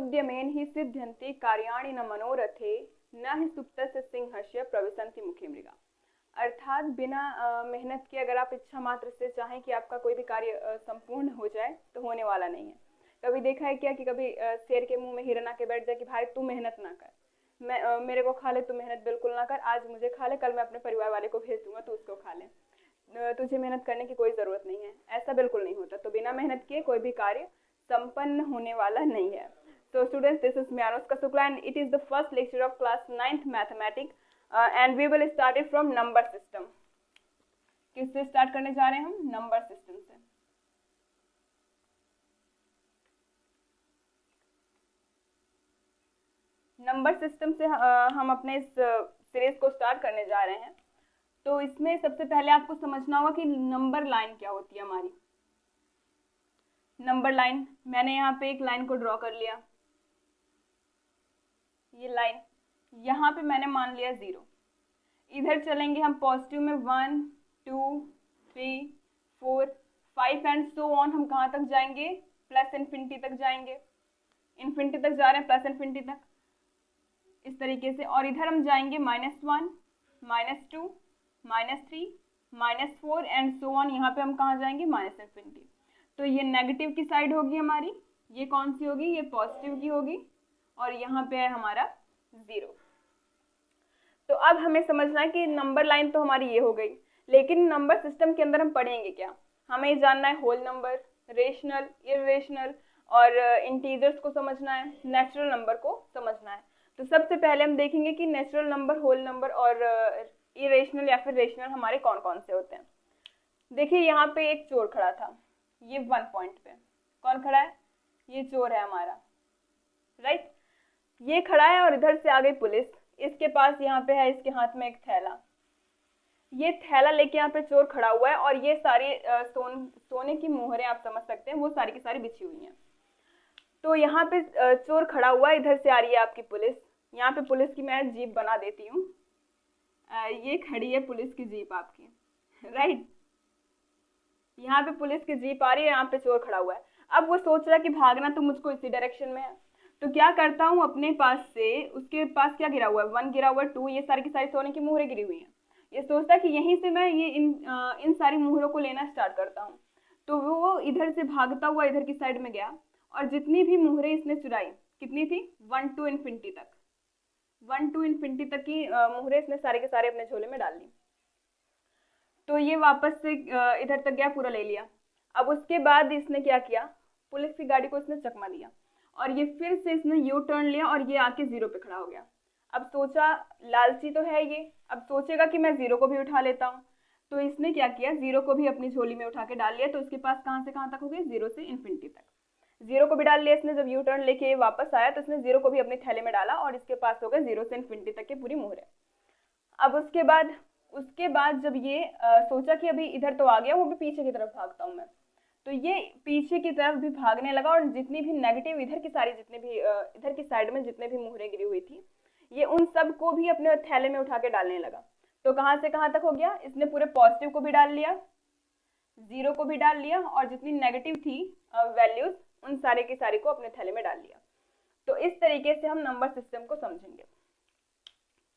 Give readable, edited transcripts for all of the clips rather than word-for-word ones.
उद्यमेन ही सिद्ध्यन्ति कार्याणि न मनोरथे न ही सुप्तस्य सिंहस्य प्रविशन्ति मुखे मृगा। अर्थात बिना मेहनत के अगर आप इच्छा मात्र से चाहें कि आपका कोई भी कार्य संपूर्ण हो जाए तो होने वाला नहीं है। कभी देखा है क्या कि कभी शेर के मुंह में हिरन आके बैठ जाए कि भाई तू मेहनत ना कर, मैं मेरे को खा ले, तू मेहनत बिल्कुल ना कर, आज मुझे खा ले, कल मैं अपने परिवार वाले को भेज दूंगा, तू उसको खा ले, तुझे मेहनत करने की कोई जरूरत नहीं है। ऐसा बिल्कुल नहीं होता। तो बिना मेहनत के कोई भी कार्य संपन्न होने वाला नहीं है। So students, this is me Anushka Shukla and it is the first lecture of class 9th mathematics and we will start it from number system. किससे स्टार्ट करने जा रहे हैं हम? नंबर सिस्टम से। नंबर सिस्टम से हम अपने इस सीरीज को स्टार्ट करने जा रहे हैं। तो इसमें सबसे पहले आपको समझना होगा कि नंबर लाइन क्या होती है हमारी। नंबर लाइन, मैंने यहाँ पे एक लाइन को ड्रॉ कर लिया, ये लाइन, यहाँ पे मैंने मान लिया 0। इधर चलेंगे हम पॉजिटिव में 1 2 3 4 5 एंड सो ऑन। हम कहाँ तक जाएंगे? प्लस इन्फिनिटी तक जाएंगे। इन्फिनिटी तक जा रहे हैं, प्लस इन्फिनिटी तक, इस तरीके से। और इधर हम जाएंगे -1 -2 -3 -4 एंड सो ऑन। यहाँ पे हम कहाँ जाएंगे? Minus infinity. तो ये नेगेटिव की साइड होगी हमारी, ये कौन सी होगी? ये पॉजिटिव की होगी, और यहाँ पे है हमारा 0। तो अब हमें समझना है कि नंबर लाइन तो हमारी ये हो गई, लेकिन नंबर सिस्टम के अंदर हम पढ़ेंगे क्या? हमें जानना है होल नंबर, रेशनल, इरेशनल और इंटीजर्स को समझना है, नेचुरल नंबर को समझना है। तो सबसे पहले हम देखेंगे कि नेचुरल नंबर, होल नंबर और इरेशनल या फिर रेशनल हमारे कौन कौन से होते हैं। देखिए यहाँ पे एक चोर खड़ा था, ये 1 पॉइंट पे। कौन खड़ा है? ये चोर है हमारा, राइट। ये खड़ा है और इधर से आ गई पुलिस, इसके पास यहाँ पे है, इसके हाथ में एक थैला। ये थैला लेके यहाँ पे चोर खड़ा हुआ है और ये सारी सोने की मोहरें आप समझ सकते हैं, वो सारी की सारी बिछी हुई हैं। तो यहाँ पे चोर खड़ा हुआ है, इधर से आ रही है आपकी पुलिस। यहाँ पे पुलिस की मैं जीप बना देती हूँ, ये खड़ी है पुलिस की जीप आपकी, राइट। यहाँ पे पुलिस की जीप आ रही है, यहाँ पे चोर खड़ा हुआ है। अब वो सोच रहा है कि भागना तो मुझको इसी डायरेक्शन में है, तो क्या करता हूँ, अपने पास से, उसके पास क्या गिरा हुआ है? 1 गिरा हुआ है, 2, ये सारी की सारी सोने की मोहरें गिरी हुई हैं। ये सोचता है कि यहीं से मैं ये इन सारी मोहरों को लेना स्टार्ट करता हूँ। तो वो इधर से भागता हुआ इधर की साइड में गया और जितनी भी मोहरें इसने चुराई, कितनी थी? 1 to इन्फिनिटी तक, 1 to इन्फिनिटी तक की मोहरें इसने सारे के सारे अपने झोले में डाल ली। तो ये वापस से इधर तक गया, पूरा ले लिया। अब उसके बाद इसने क्या किया? पुलिस की गाड़ी को इसने चकमा दिया और ये फिर से इसने यू टर्न लिया और ये आके 0 पे खड़ा हो गया। अब सोचा, लालची तो है ये, अब सोचेगा कि मैं 0 को भी उठा लेता हूँ। तो इसने क्या किया? 0 को भी अपनी झोली में उठा के डाल लिया। तो इसके पास कहाँ से कहाँ तक हो गया? 0 से इन्फिनिटी तक। 0 को भी डाल लिया इसने। जब यू टर्न लेके वापस आया तो इसने 0 को भी अपने थैले में डाला और इसके पास हो गया 0 से इन्फिनिटी तक की पूरी मोहरें। अब उसके बाद जब ये सोचा कि अभी इधर तो आ गया, वो भी पीछे की तरफ भागता हूँ मैं, तो ये पीछे की तरफ भी भागने लगा और जितनी भी नेगेटिव इधर की सारी, जितने भी इधर की साइड में जितने भी मोहरें गिरी हुई थी, ये उन सब को भी अपने थैले में उठा के डालने लगा। तो कहाँ से कहाँ तक हो गया? इसने पूरे पॉजिटिव को भी डाल लिया, 0 को भी डाल लिया और जितनी नेगेटिव थी वैल्यूज, उन सारे की सारी को अपने थैले में डाल लिया। तो इस तरीके से हम नंबर सिस्टम को समझेंगे।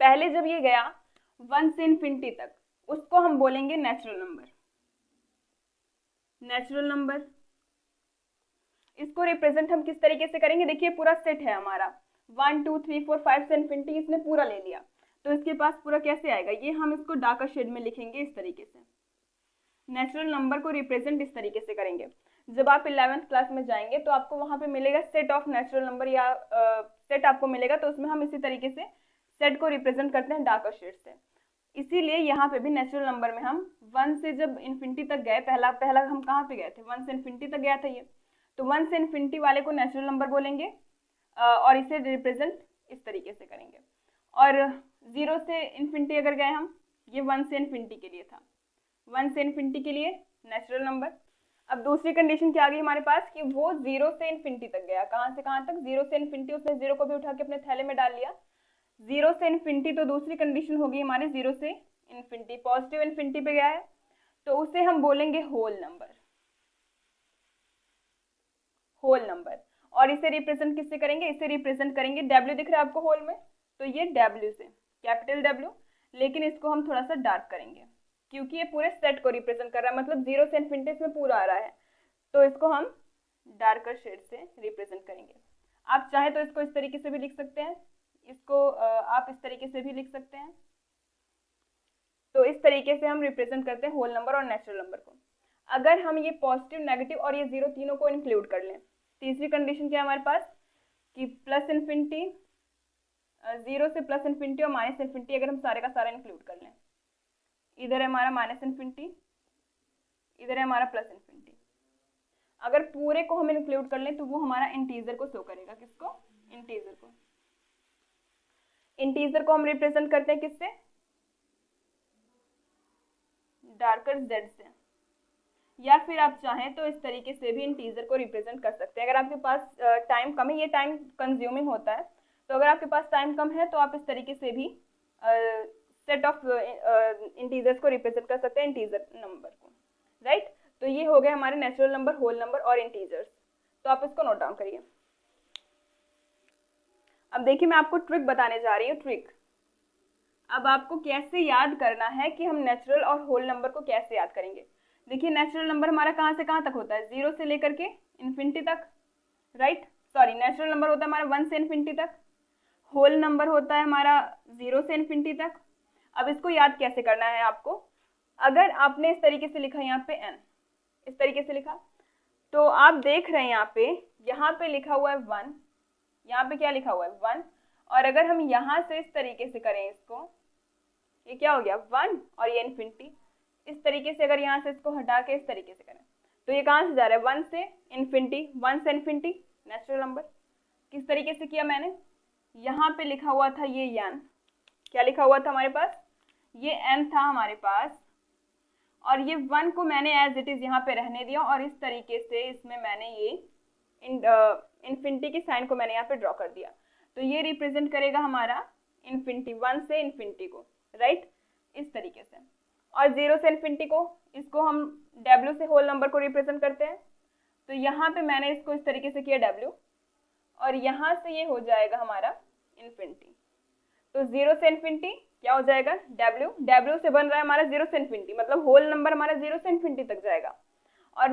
पहले जब ये गया 1 से इन्फिनिटी तक, उसको हम बोलेंगे नेचुरल नंबर। नेचुरल नंबर, इसको रिप्रेजेंट हम किस तरीके से करेंगे? देखिए पूरा सेट है हमारा, 1 2 3 4 5 से इन्फिनिटी इसने पूरा ले लिया, तो इसके पास पूरा कैसे आएगा? ये हम इसको डार्कर शेड में लिखेंगे इस तरीके से। नेचुरल नंबर को रिप्रेजेंट इस तरीके से करेंगे। जब आप 11th क्लास में जाएंगे तो आपको वहां पे मिलेगा सेट ऑफ नेचुरल नंबर, या सेट आपको मिलेगा, तो उसमें हम इसी तरीके से सेट को रिप्रेजेंट करते हैं डार्कर शेड से। इसीलिए यहाँ पे भी नेचुरल नंबर में हम 1 से जब इन्फिनिटी तक गए, पहला हम कहाँ पे गए थे? 1 से इन्फिनिटी तक गया था ये, तो 1 से इन्फिनिटी वाले को नेचुरल नंबर बोलेंगे और इसे रिप्रेजेंट इस तरीके से करेंगे। और 0 से इन्फिनिटी अगर गए हम, ये 1 से इन्फिनिटी के लिए था, 1 से इन्फिनिटी के लिए नेचुरल नंबर। अब दूसरी कंडीशन क्या आ गई हमारे पास कि वो 0 से इन्फिनिटी तक गया। कहाँ से कहाँ तक? 0 से इन्फिनिटी, उसने 0 को भी उठा के अपने थैले में डाल लिया। 0 से इन्फिनिटी, तो दूसरी कंडीशन होगी हमारे 0 से इन्फिनिटी, पॉजिटिव इन्फिनिटी पे गया है, तो उसे हम बोलेंगे होल नंबर, होल नंबर। और इसे रिप्रेजेंट किससे करेंगे, इसे रिप्रेजेंट करेंगे, W दिख रहा है आपको होल में, तो ये W से, कैपिटल W, लेकिन इसको हम थोड़ा सा डार्क करेंगे क्योंकि ये पूरे सेट को रिप्रेजेंट कर रहा है, मतलब 0 से इन्फिनिटी इसमें पूरा आ रहा है, तो इसको हम डार्कर शेड से रिप्रेजेंट करेंगे। आप चाहे तो इसको इस तरीके से भी लिख सकते हैं, इसको आप इस तरीके से भी लिख सकते हैं। तो इस तरीके से हम रिप्रेजेंट करते हैं होल नंबर और नेचुरल नंबर को। अगर हम ये पॉजिटिव, नेगेटिव और ये जीरो तीनों को इंक्लूड कर लें, तीसरी कंडीशन क्या है हमारे पास कि प्लस इन्फिनिटी, जीरो से प्लस इन्फिनिटी और माइनस इन्फिनिटी अगर हम सारे का सारा इंक्लूड कर लें, इधर है हमारा माइनस इन्फिनिटी, इधर है हमारा प्लस इन्फिनिटी, अगर पूरे को हम इंक्लूड कर लें तो वो हमारा इंटीजर को शो करेगा। किसको, इंटीजर को। इंटीजर को हम रिप्रेजेंट करते हैं किससे, डार्कर जेड से, या फिर आप चाहें तो इस तरीके से भी इंटीजर को रिप्रेजेंट कर सकते हैं। अगर आपके पास टाइम कम है, ये टाइम कंज्यूमिंग होता है, तो अगर आपके पास टाइम कम है तो आप इस तरीके से भी सेट ऑफ इंटीजर्स को रिप्रेजेंट कर सकते हैं, इंटीजर नंबर को, राइट। तो ये हो गए हमारे नेचुरल नंबर, होल नंबर और इंटीजर्स। तो आप इसको नोट डाउन करिए। अब देखिए मैं आपको ट्रिक बताने जा रही हूँ, ट्रिक। अब आपको कैसे याद करना है कि हम नेचुरल और होल नंबर को कैसे याद करेंगे। देखिए नेचुरल नंबर हमारा कहाँ से कहाँ तक होता है, 0 से लेकर के इन्फिनिटी तक, राइट। सॉरी, नेचुरल नंबर होता है हमारा 1 से इन्फिनिटी तक, होल नंबर होता है हमारा 0 से इन्फिनिटी तक। अब इसको याद कैसे करना है आपको, अगर आपने इस तरीके से लिखा यहाँ पे n, इस तरीके से लिखा, तो आप देख रहे हैं यहाँ पे लिखा हुआ है 1, यहाँ पे क्या लिखा हुआ है 1, और अगर हम यहाँ से इस तरीके से करें इसको, ये क्या हो गया 1 और ये इन्फिनिटी, इस तरीके से अगर यहाँ से इसको हटा के इस तरीके से करें तो ये कहाँ से जा रहा है 1 से इन्फिनिटी, 1 से इन्फिनिटी नेचुरल नंबर। किस तरीके से किया मैंने, यहाँ पे लिखा हुआ था ये n, क्या लिखा हुआ था हमारे पास, ये n था हमारे पास, और ये 1 को मैंने एज इट इज यहाँ पे रहने दिया, और इस तरीके से इसमें मैंने ये इन्फिनिटी की साइन को मैंने यहाँ पे ड्रॉ कर दिया। तो ये रिप्रेजेंट करेगा हमारा इन्फिनिटी, 1 से इन्फिनिटी को, राइट, इस तरीके से। और 0 से इन्फिनिटी को, इसको हम W से होल नंबर को रिप्रेजेंट करते हैं, तो यहाँ पे मैंने इसको इस तरीके से किया W, और यहाँ से ये हो जाएगा हमारा इन्फिनिटी। तो 0 से इन्फिनिटी क्या हो जाएगा W, W से बन रहा है हमारा 0 से इन्फिनिटी, मतलब होल नंबर हमारा 0 से इन्फिनिटी तक जाएगा, और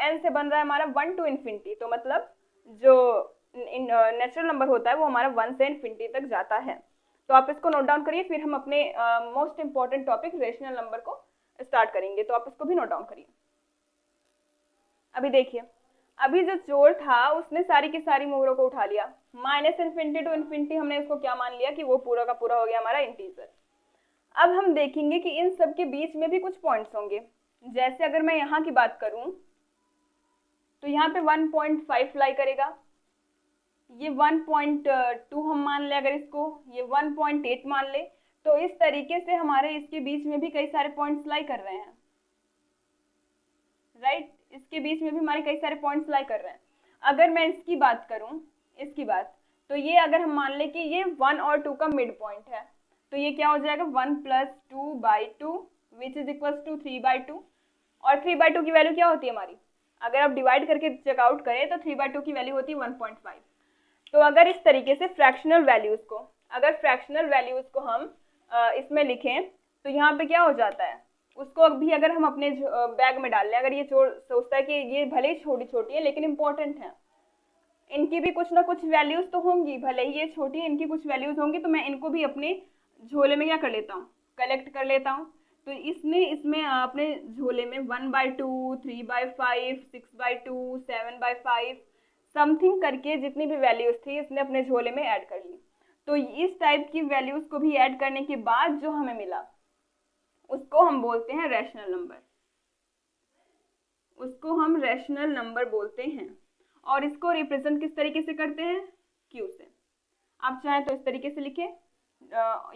n से बन रहा है हमारा 1 टू इन्फिनिटी, तो मतलब जो नेचुरल नंबर होता है वो हमारा 1 से इन्फिनिटी तक जाता है। तो आप इसको नोट डाउन करिए, फिर हम अपने most important topic rational number को स्टार्ट करेंगे, तो आप इसको भी नोट डाउन करिए। अभी देखिए, अभी जो चोर था उसने सारी की सारी मोहरों को उठा लिया, माइनस इन्फिनिटी टू इन्फिनिटी हमने इसको क्या मान लिया कि वो पूरा का पूरा हो गया हमारा इंटीजर। अब हम देखेंगे कि इन सब के बीच में भी कुछ पॉइंट्स होंगे। जैसे अगर मैं यहाँ की बात करूं तो यहाँ पे 1.5 लाई करेगा, ये 1.2 हम मान ले, अगर इसको ये 1.8 मान ले, तो इस तरीके से हमारे इसके बीच में भी कई सारे पॉइंट्स लाई कर रहे हैं, राइट। इसके बीच में भी हमारे कई सारे पॉइंट्स लाई कर रहे हैं। अगर मैं इसकी बात करूं, इसकी बात, तो ये अगर हम मान ले कि ये 1 और 2 का मिड पॉइंट है, तो ये क्या हो जाएगा 1 + 2/2 विच इज इक्वल टू 3/2, और 3/2 की वैल्यू क्या होती है हमारी, अगर आप डिवाइड करके चेकआउट करें तो 3/2 की वैल्यू होती है 1.5। तो अगर इस तरीके से फ्रैक्शनल वैल्यूज को, अगर फ्रैक्शनल वैल्यूज को हम इसमें लिखें तो यहाँ पे क्या हो जाता है, उसको भी अगर हम अपने बैग में डाल लें, अगर ये सोचता है कि ये भले ही छोटी छोटी है लेकिन इंपॉर्टेंट है, इनकी भी कुछ ना कुछ वैल्यूज तो होंगी, भले ही ये छोटी है इनकी कुछ वैल्यूज होंगी, तो मैं इनको भी अपने झोले में क्या कर लेता हूँ, कलेक्ट कर लेता हूँ। तो इसमें अपने झोले में 1/2, 3/5, 6/2, 7/5 समथिंग करके जितनी भी वैल्यूज थी इसने अपने झोले में ऐड कर ली। तो इस टाइप की वैल्यूज को भी ऐड करने के बाद जो हमें मिला उसको हम बोलते हैं रैशनल नंबर, उसको हम रैशनल नंबर बोलते हैं। और इसको रिप्रेजेंट किस तरीके से करते हैं, Q से। आप चाहें तो इस तरीके से लिखें,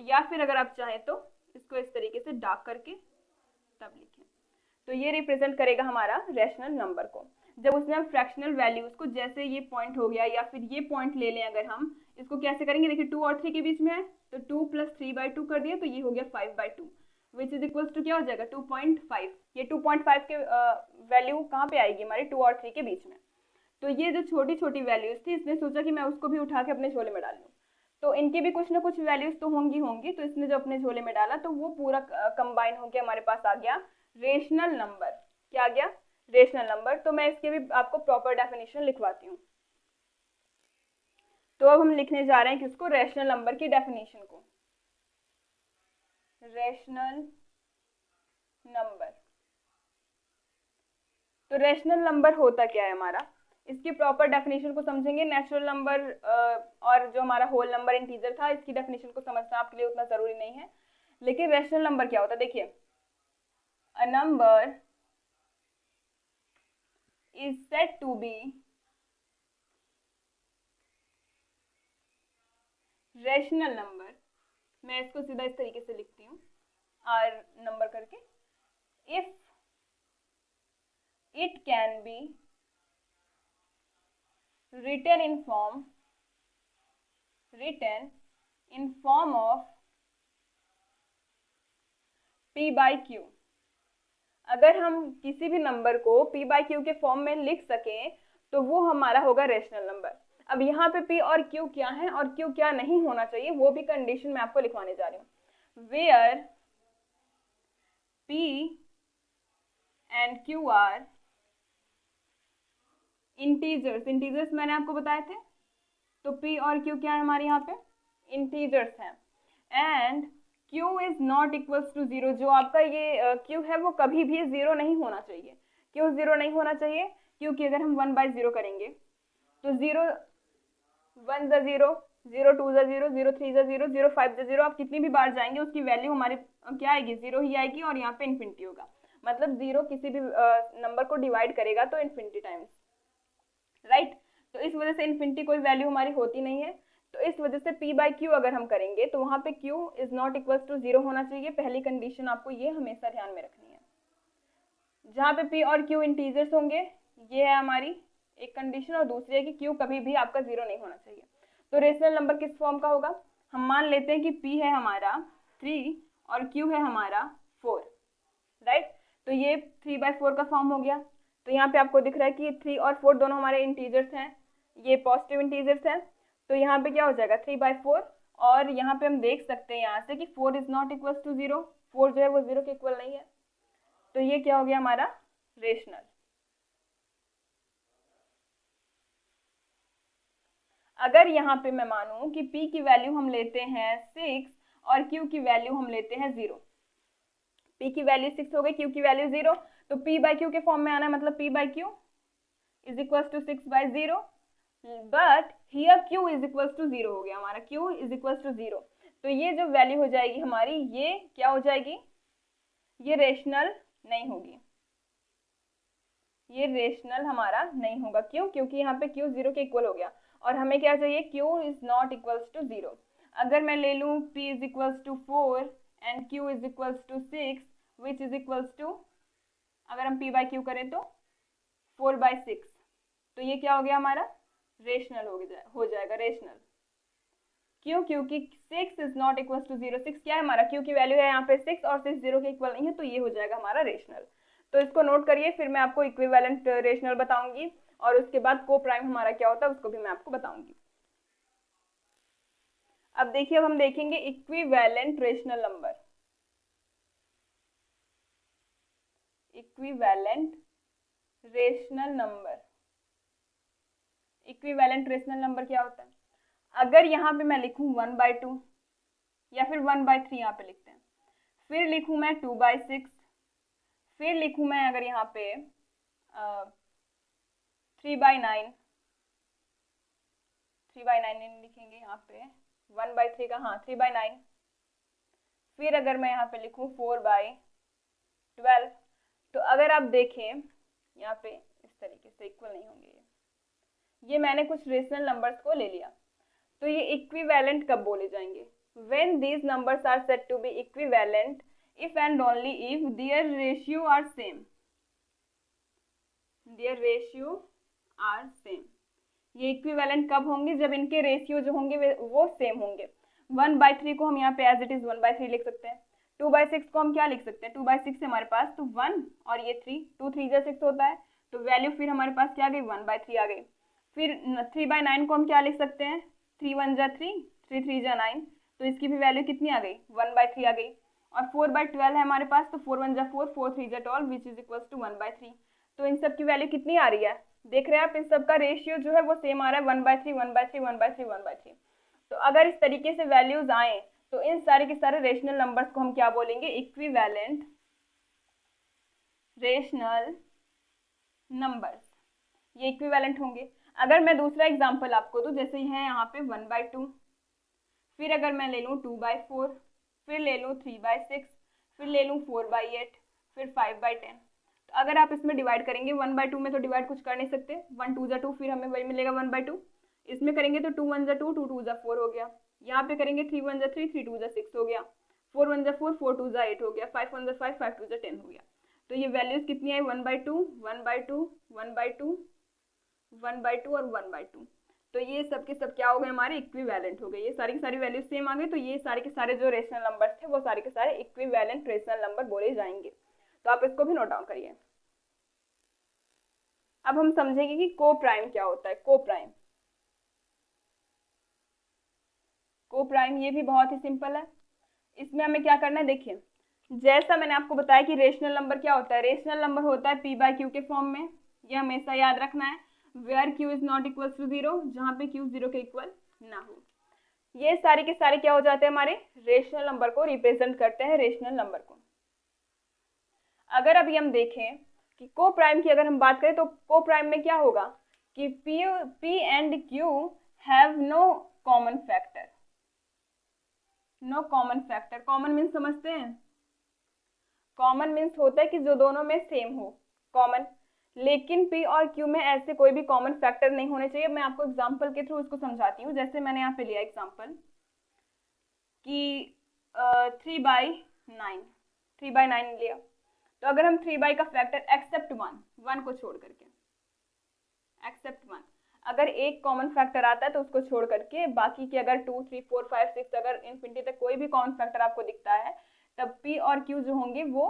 या फिर अगर आप चाहें तो इसको इस तरीके से डार्क करके तब लिखें। तो ये रिप्रेजेंट करेगा हमारा रैशनल नंबर को। जब उसमें हम फ्रैक्शनल वैल्यूज को, जैसे ये पॉइंट हो गया या फिर ये पॉइंट ले लें, अगर हम इसको कैसे करेंगे, देखिए 2 और 3 के बीच में है, तो 2 + 3/2 कर दिया, तो ये हो गया 5/2 विच इज इक्वल टू क्या हो जाएगा 2.5। ये 2.5 के वैल्यू कहाँ पे आएगी हमारी 2 और 3 के बीच में। तो ये जो छोटी छोटी वैल्यूज थी, इसने सोचा कि मैं उसको भी उठा के अपने झोले में डाल लूँ, तो इनकी भी कुछ ना कुछ वैल्यूज तो होंगी, तो इसने जो अपने झोले में डाला तो वो पूरा कंबाइन होके हमारे पास आ गया रेशनल नंबर। क्या आ गया? Rational number. तो मैं इसके भी आपको प्रॉपर डेफिनेशन लिखवाती हूँ। तो अब हम लिखने जा रहे हैं किसको? रेशनल नंबर की डेफिनेशन को। Rational number. तो रेशनल नंबर होता क्या है हमारा? इसकी प्रॉपर डेफिनेशन को समझेंगे। नेचुरल नंबर और जो हमारा होल नंबर इंटीजर था, इसकी डेफिनेशन को समझना आपके लिए उतना जरूरी नहीं है। लेकिन रेशनल नंबर क्या होता है? देखिए, a number is said to be rational number. मैं इसको सीधा इस तरीके से लिखती हूँ, आर नंबर करके। If it can be written in form of p by q। अगर हम किसी भी नंबर को p by q के फॉर्म में लिख सकें तो वो हमारा होगा रेशनल नंबर। अब यहाँ पे p और q क्या है और q क्या नहीं होना चाहिए, वो भी कंडीशन मैं आपको लिखवाने जा रही हूँ। Where p and q are integers. Integers मैंने आपको बताए थे, तो p और q क्या है हमारे यहाँ पे? इंटीजर्स हैं। And q is not equals to zero. जो आपका ये q है वो कभी भी जीरो नहीं होना चाहिए। क्यों जीरो नहीं होना चाहिए? क्योंकि अगर हम 1/0 करेंगे तो 0 1 ज़ा 0, 0 2 ज़ा 0, 0 3 ज़ा 0, 0 5 ज़ा 0, आप कितनी भी बार जाएंगे उसकी वैल्यू हमारी क्या आएगी? जीरो ही आएगी, और यहाँ पे इन्फिनिटी होगा। मतलब जीरो किसी भी नंबर को डिवाइड करेगा तो इन्फिनिटी टाइम्स, राइट। तो इस वजह से इन्फिनिटी कोई वैल्यू हमारी होती नहीं है। तो इस वजह से p बाई क्यू अगर हम करेंगे तो वहां पे q is not equals to zero होना चाहिए। पहली कंडीशन आपको ये हमेशा ध्यान में रखनी है। जहाँ पे p और q इंटीजर्स होंगे, ये है हमारी एक कंडीशन, और दूसरी है कि q कभी भी आपका जीरो नहीं होना चाहिए। तो रेशनल नंबर किस फॉर्म का होगा? हम मान लेते हैं कि p है हमारा 3 और q है हमारा 4, राइट। तो ये 3/4 का फॉर्म हो गया। तो यहाँ पे आपको दिख रहा है कि 3 और 4 दोनों हमारे इंटीजर्स हैं, ये पॉजिटिव इंटीजर्स हैं। तो यहाँ पे क्या हो जाएगा? 3/4। और यहाँ पे हम देख सकते हैं यहाँ से कि 4 is not equal to zero. 4 जो है वो जीरो के इक्वल नहीं है। तो ये क्या हो गया हमारा? रेशनल। अगर यहाँ पे मैं मानूं कि p की वैल्यू हम लेते हैं 6 और q की वैल्यू हम लेते हैं 0, p की वैल्यू 6 हो गई, q की वैल्यू 0, तो p बाई q के फॉर्म में आना है, मतलब p by q is equal to 6/0। But here q is equal to 0 हो गया हमारा, q इज इक्वल टू 0। तो ये जो वैल्यू हो जाएगी हमारी, ये क्या हो जाएगी? ये रेशनल नहीं होगी, ये रेशनल हमारा नहीं होगा। क्यों? क्योंकि यहाँ पे q 0 के इक्वल हो गया, और हमें क्या चाहिए? q is not equals to 0। अगर मैं ले लूँ p is equals to 4 and q is equals to 6 which is equals to, अगर हम p बाई q करें तो 4/6, तो ये क्या हो गया हमारा? रेशनल हो जाएगा, रेशनल। क्यों? क्योंकि 6 इज नॉट इक्वल टू 0। 6 क्या है हमारा? q की वैल्यू है यहाँ पे 6 और 6 0 के इक्वल नहीं है, तो ये हो जाएगा हमारा रेशनल। तो इसको नोट करिए, फिर मैं आपको इक्विवेलेंट रेशनल बताऊंगी, और उसके बाद को प्राइम हमारा क्या होता है उसको भी मैं आपको बताऊंगी। अब देखिए, अब हम देखेंगे equivalent rational number. Equivalent rational number, equivalent rational number क्या होता है? अगर यहाँ पे मैं लिखूं 1/2 या फिर 1/3 यहाँ पे लिखते हैं, फिर लिखूं मैं 2/6, फिर लिखूं मैं अगर यहाँ पे 3/9, 3/9 लिखेंगे यहाँ पे 1/3 का, हाँ 3/9। फिर अगर मैं यहाँ पे लिखूं 4/12, तो अगर आप देखें यहाँ पे इस तरीके से इक्वल नहीं होंगे। ये मैंने कुछ रेशनल नंबर्स को ले लिया, तो ये इक्विवेलेंट कब बोले जाएंगे? When these numbers are said to be equivalent if and only if their ratio are same. Their ratio are same. ये इक्विवेलेंट कब होंगे? जब इनके रेशियो जो होंगे वो सेम होंगे। 1/3 को हम यहाँ पे एज इट इज 1/3 लिख सकते हैं। 2/6 को हम क्या लिख सकते हैं? 2/6 है हमारे पास, तो 1 और ये 3, 2 3 जा 6 होता है, तो वैल्यू फिर हमारे पास क्या आ गई, 1/3 आ गई। फिर 3/9 को हम क्या लिख सकते हैं, 3 1 जा 3, 3 3 जा 9, तो इसकी भी वैल्यू कितनी आ गई, 1/3 आ गई। और 4/12 है हमारे पास, तो 4 1 जा 4, 4 3 जा 12 विच इज इक्वल टू 1/3। तो इन सब की वैल्यू कितनी आ रही है, देख रहे हैं आप, इन सब का रेशियो जो है वो सेम आ रहा है, 1/3 1/3 1/3 1/3। तो अगर इस तरीके से वैल्यूज आए तो इन सारे के सारे रेशनल नंबर्स को हम क्या बोलेंगे, इक्विवेलेंट रेशनल नंबर्स, ये इक्विवेलेंट होंगे। अगर मैं दूसरा एग्जांपल आपको दूं, जैसे है यहाँ पे 1/2, फिर अगर मैं ले लूँ 2/4, फिर ले लूँ 3/6, फिर ले लूँ 4/8, फिर 5/10, तो अगर आप इसमें डिवाइड करेंगे, 1/2 में तो डिवाइड कुछ कर नहीं सकते, 1 2 जा 2, फिर हमें वही मिलेगा 1/2। इसमें करेंगे तो 2 1 जा 2, 2 2 जा 4 हो गया। यहाँ पे करेंगे 3 1 जा 3, 3 2 जा 6 हो गया, 4 1 जा 4, 4 2 जा 8 हो गया, 5 1 जा 5, 5 2 जा 10 हो गया। तो ये वैल्यूज कितनी आई, 1/2 1/2 1/2 1/2 और 1/2। तो ये सब के सब क्या हो गए, हमारे इक्विवेलेंट हो गए, ये सारी की सारी वैल्यूज सेम आ गई। तो ये सारे के सारे जो रेशनल नंबर थे वो सारे के सारे इक्विवेलेंट रेशनल नंबर बोले जाएंगे। तो आप इसको भी नोट डाउन करिए। अब हम समझेंगे कि को प्राइम क्या होता है। को प्राइम, को प्राइम ये भी बहुत ही सिंपल है। इसमें हमें क्या करना है, देखिए जैसा मैंने आपको बताया कि रेशनल नंबर क्या होता है, रेशनल नंबर होता है p/q के फॉर्म में, ये हमेशा याद रखना है। Where q is not equal to 0, जहां पे q 0 के इक्वल ना हो। ये सारे के सारे क्या हो जाते हैं, हमारे रेशनल नंबर को रिप्रेजेंट करते हैं, रेशनल नंबर को। अगर अभी हम देखें कि को प्राइम की अगर हम बात करें तो को प्राइम में क्या होगा कि p and q have no common factor. No common factor, common means समझते हैं, कॉमन मीन्स होता है कि जो दोनों में सेम हो, कॉमन। लेकिन p और q में ऐसे कोई भी कॉमन फैक्टर नहीं होने चाहिए। मैं आपको एग्जांपल के थ्रू इसको समझाती हूँ। जैसे मैंने यहाँ पे लिया एग्जांपल कि 3/9, 3/9 लिया, तो अगर हम 3 का फैक्टर एक्सेप्ट 1 को छोड़ करके, एक्सेप्ट 1, अगर एक कॉमन फैक्टर आता है तो उसको छोड़ करके बाकी के अगर 2 3 4 5 6 अगर इन्फिनिटी तक कोई भी कॉमन फैक्टर आपको दिखता है, तब p और q जो होंगे वो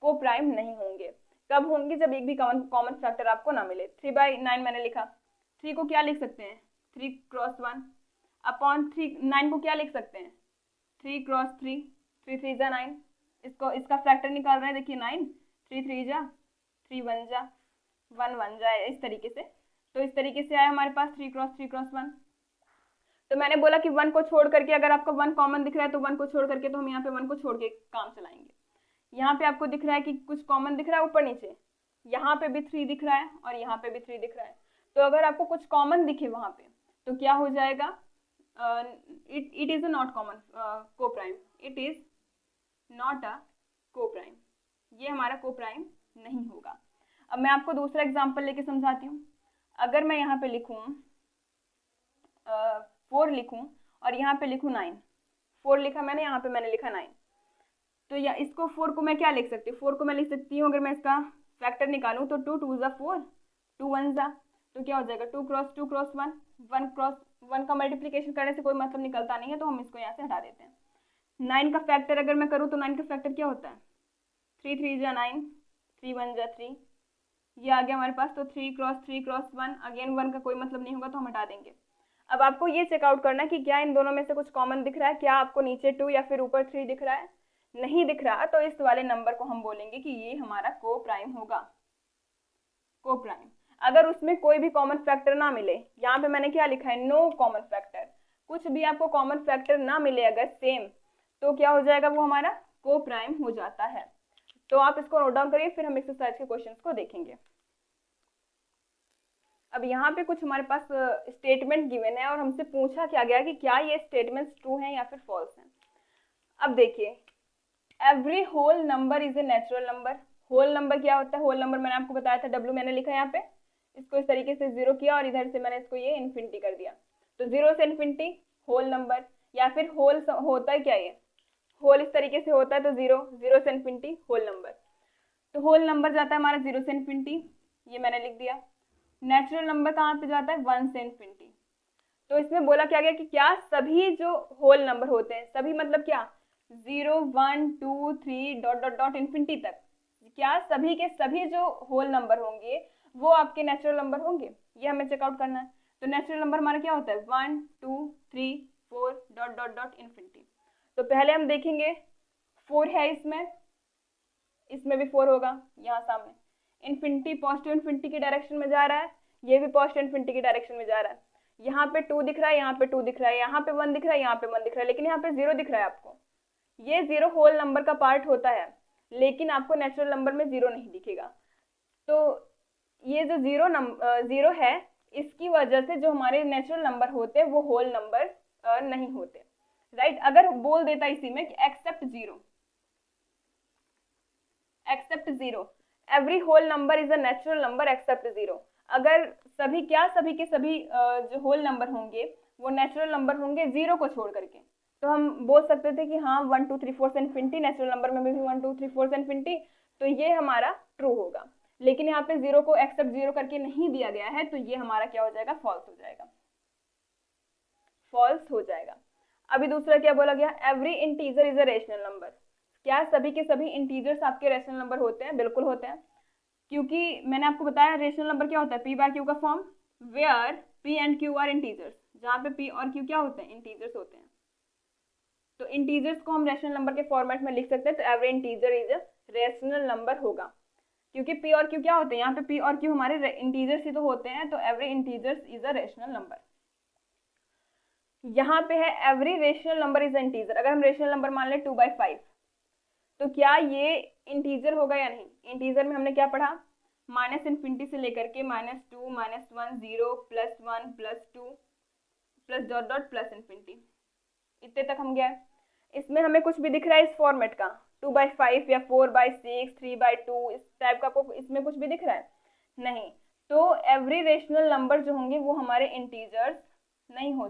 को प्राइम नहीं होंगे। कब होंगे, जब एक भी कॉमन फैक्टर आपको ना मिले। 3/9 मैंने लिखा, 3 को क्या लिख सकते हैं, 3 क्रॉस 1 अपॉन 3, 9 को क्या लिख सकते हैं, 3 क्रॉस 3, 3 3 जा 9, इसको इसका फैक्टर निकाल रहे हैं, देखिए 9, 3 3 जा 3 1 जा 1 1 जा, इस तरीके से। तो इस तरीके से आया हमारे पास 3 क्रॉस 3 क्रॉस 1। तो मैंने बोला कि 1 को छोड़ करके, अगर आपको 1 कॉमन दिख रहा है तो 1 को छोड़ करके, तो हम यहाँ पे 1 को छोड़ के काम चलाएंगे। यहाँ पे आपको दिख रहा है कि कुछ कॉमन दिख रहा है ऊपर नीचे, यहाँ पे भी 3 दिख रहा है और यहाँ पे भी 3 दिख रहा है। तो अगर आपको कुछ कॉमन दिखे वहां पे तो क्या हो जाएगा, it is a not common coprime, it is not a coprime, ये हमारा को प्राइम नहीं होगा। अब मैं आपको दूसरा एग्जांपल लेके समझाती हूँ। अगर मैं यहाँ पे लिखूँ 4 लिखूँ और यहाँ पे लिखूँ 9, 4 लिखा मैंने, यहाँ पे मैंने लिखा 9, तो या इसको 4 को मैं क्या लिख सकती हूँ, 4 को मैं लिख सकती हूँ, अगर मैं इसका फैक्टर निकालूँ तो 2 2 जा 4, 2 1 जा, तो क्या हो जाएगा 2 क्रॉस 2 क्रॉस 1, 1 क्रॉस 1 का मल्टीप्लीकेशन करने से कोई मतलब निकलता नहीं है, तो हम इसको यहाँ से हटा देते हैं। 9 का फैक्टर अगर मैं करूँ तो 9 का फैक्टर क्या होता है, 3 3 जा 9, 3 1 जा 3, ये आ गया हमारे पास। तो 3 क्रॉस 3 क्रॉस 1, अगेन 1 का कोई मतलब नहीं होगा तो हम हटा देंगे। अब आपको ये चेकआउट करना है कि क्या इन दोनों में से कुछ कॉमन दिख रहा है, क्या आपको नीचे 2 या फिर ऊपर 3 दिख रहा है। नहीं दिख रहा तो इस वाले नंबर को हम बोलेंगे कि ये हमारा को प्राइम होगा, को प्राइम। अगर उसमें कोई भी कॉमन फैक्टर ना मिले, यहाँ पे मैंने क्या लिखा है, नो कॉमन फैक्टर, कुछ भी आपको कॉमन फैक्टर ना मिले अगर सेम, तो क्या हो जाएगा, वो हमारा को प्राइम हो जाता है। तो आप इसको नोट डाउन करिए, फिर हम एक्सरसाइज के क्वेश्चंस को देखेंगे। अब यहाँ पे कुछ हमारे पास स्टेटमेंट गिवन है और हमसे पूछा क्या गया कि क्या ये स्टेटमेंट्स ट्रू हैं या फिर फॉल्स हैं। अब देखिए, every whole number is a natural number. Whole number क्या होता है, होल नंबर मैंने आपको बताया था, W मैंने लिखा है यहाँ पे, इसको इस तरीके से 0 किया और इधर से मैंने इसको ये इन्फिनिटी कर दिया, तो 0 से इन्फिनिटी होल नंबर। या फिर होल होता है क्या, ये होल इस तरीके से होता है, तो 0 से इन्फिनिटी होल नंबर। तो होल नंबर जाता है हमारा 0 से इन्फिनिटी, ये मैंने लिख दिया। नेचुरल नंबर कहाँ पे जाता है, 1 से इन्फिनिटी। तो इसमें बोला क्या गया कि क्या सभी जो होल नंबर होते हैं, सभी मतलब क्या, 0 1 2 3 डॉट डॉट डॉट इन्फिनिटी तक, क्या सभी के सभी जो होल नंबर होंगे वो आपके नेचुरल नंबर होंगे, ये हमें चेकआउट करना है। तो नेचुरल नंबर हमारा क्या होता है 1 2 3 4 डॉट डॉट डॉट इन्फिनिटी। तो पहले हम देखेंगे 4 है इसमें भी 4 होगा, यहाँ सामने इन्फिनिटी पॉजिटिव इन्फिनिटी की डायरेक्शन में जा रहा है, ये भी पॉजिटिव इन्फिनिटी की डायरेक्शन में जा रहा है। यहाँ पे 2 दिख रहा है, यहाँ पे 2 दिख रहा है, यहाँ पे 1 दिख रहा है, यहाँ पे 1 दिख रहा है, लेकिन यहाँ पे 0 दिख रहा है आपको। ये 0 होल नंबर का पार्ट होता है, लेकिन आपको नेचुरल नंबर में 0 नहीं दिखेगा। तो ये जो 0 है, इसकी वजह से जो हमारे नेचुरल नंबर होते हैं वो होल नंबर नहीं होते, राइट। अगर बोल देता इसी में कि except zero every whole number is a natural number except 0, अगर सभी के सभी जो होल नंबर होंगे वो नेचुरल नंबर होंगे 0 को छोड़ करके, तो हम बोल सकते थे कि हाँ 1 2 3 4 से इन्फिनिटी, नेचुरल नंबर में भी 1 2 3 4 से इन्फिनिटी, तो ये हमारा ट्रू होगा। लेकिन यहाँ पे 0 को एक्सेप्ट 0 करके नहीं दिया गया है, तो ये हमारा क्या हो जाएगा, फॉल्स हो जाएगा। अभी दूसरा क्या बोला गया, every integer is a rational number. क्या सभी के सभी इंटीजर्स आपके रेशनल नंबर होते हैं? बिल्कुल होते हैं, क्योंकि मैंने आपको बताया रेशनल नंबर क्या होता है, पी बाय क्यू का form, where p and q are integers, जहाँ पे पी और क्यू क्या होते हैं, इंटीजर्स होते हैं। तो इंटीजर्स को हम रेशनल नंबर के फॉर्मेट में लिख सकते हैं, तो every integer is a rational number होगा, क्योंकि पी और क्यू क्या होते हैं, यहाँ पे पी और क्यू हमारे इंटीजर्स ही तो होते हैं, तो every integers is a rational number. यहाँ पे है every rational number is integer. अगर हम रेशनल नंबर मान ले 2/5, तो क्या ये इंटीजर होगा या नहीं? इंटीजर में हमने क्या पढ़ा, माइनस इन्फिनिटी से लेकर के -2 -1 0 +1 +2 plus dot dot plus infinity, इतने तक हम गए। इसमें हमें कुछ भी दिख रहा है इस फॉर्मेट का, 2/5 या 4/6 3/2 इस टाइप का आपको इसमें कुछ भी दिख रहा है? नहीं। तो एवरी रेशनल नंबर जो होंगे वो हमारे इंटीजर्स नहीं हो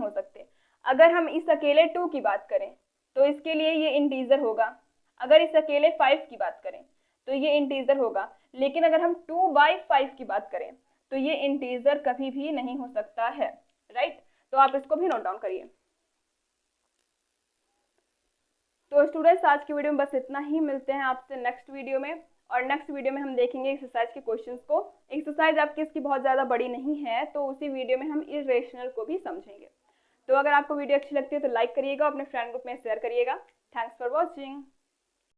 सकते, अगर हम इस अकेले 2 की बात करें तो इसके लिए ये इंटीजर होगा, अगर इस अकेले 5 की बात करें तो ये इंटीजर होगा, लेकिन अगर हम 2/5 की बात करें तो ये इंटीजर कभी भी नहीं हो सकता है, राइट। तो आप इसको भी नोट डाउन करिए। तो स्टूडेंट्स आज की वीडियो में बस इतना ही, मिलते हैं आपसे नेक्स्ट वीडियो में, और नेक्स्ट वीडियो में हम देखेंगे एक्सरसाइज के क्वेश्चंस को। एक्सरसाइज आपकी इसकी बहुत ज़्यादा बड़ी नहीं है, तो उसी वीडियो में हम इरेशनल को भी समझेंगे। तो अगर आपको वीडियो अच्छी लगती है तो लाइक करिएगा, अपने फ्रेंड ग्रुप में शेयर करिएगा। Thanks for watching.